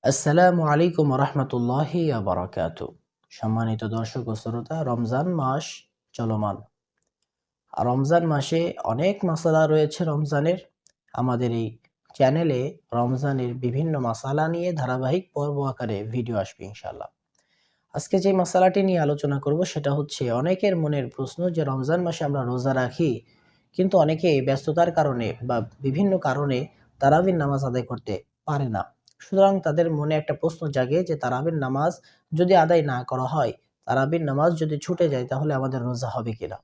আসসালামু আলাইকুম রহমতুল্লাহি বারাকাতু। সম্মানিত দর্শক ও শ্রোতা, রমজান মাস চলমান। রমজান মাসে অনেক মাসালা রয়েছে রমজানের। আমাদের এই চ্যানেলে রমজানের বিভিন্ন মাসালা নিয়ে ধারাবাহিক পর্ব আকারে ভিডিও আসবে ইনশাল্লাহ। আজকে যে মাসালাটি নিয়ে আলোচনা করব সেটা হচ্ছে অনেকের মনের প্রশ্ন যে রমজান মাসে আমরা রোজা রাখি, কিন্তু অনেকে ব্যস্ততার কারণে বা বিভিন্ন কারণে তারাবির নামাজ আদায় করতে পারে না। সুতরাং তাদের মনে একটা প্রশ্ন জাগে যে তারাবির নামাজ যদি আদায় না করা হয়, তারাবির নামাজ যদি ছুটে যায়, তাহলে আমাদের রোজা হবে কিনা।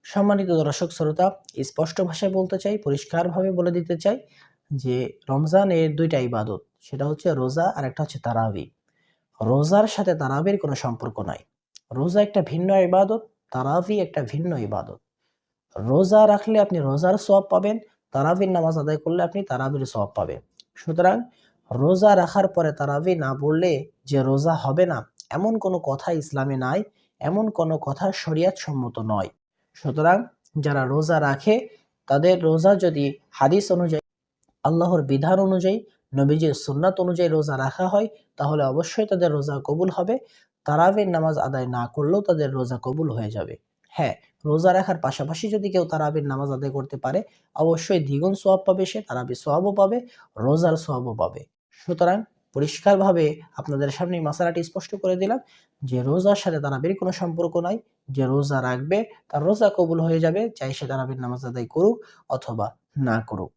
সম্মানিত দর্শক শ্রোতা, স্পষ্ট ভাষায় বলতে চাই, পরিষ্কারভাবে বলে দিতে চাই যে রমজানের দুইটা ইবাদত, সেটা হচ্ছে রোজা আর একটা হচ্ছে তারাবি। রোজার সাথে তারাবির কোনো সম্পর্ক নাই। রোজা একটা ভিন্ন ইবাদত, তারাবি একটা ভিন্ন ইবাদত। রোজা রাখলে আপনি রোজার সওয়াব পাবেন, তারাবির নামাজ আদায় করলে আপনি তারাবির সওয়াব পাবেন। সুতরাং রোজা রাখার পরে তারাবি না পড়লে যে রোজা হবে না, এমন কোনো কথা ইসলামে নাই, এমন কোনো কথা শরিয়ত সম্মত নয়। সুতরাং যারা রোজা রাখে, তাদের রোজা যদি হাদিস অনুযায়ী, আল্লাহর বিধান অনুযায়ী, নবীজির সুন্নাত অনুযায়ী রোজা রাখা হয়, তাহলে অবশ্যই তাদের রোজা কবুল হবে। তারাবির নামাজ আদায় না করলেও তাদের রোজা কবুল হয়ে যাবে। হ্যাঁ, রোজা রাখার পাশাপাশি যদি কেউ তারাবির নামাজ আদায় করতে পারে, অবশ্যই দ্বিগুণ সওয়াব পাবে সে, তারাবির সওয়াবও পাবে, রোজার সওয়াবও পাবে। সুতরাং পরিষ্কারভাবে আপনাদের সামনে এই মাসালাটি স্পষ্ট করে দিলাম যে রোজার সাথে তারাবির কোনো সম্পর্ক নাই। যে রোজা রাখবে তার রোজা কবুল হয়ে যাবে, চাই সে তারাবির নামাজ আদায় করুক অথবা না করুক।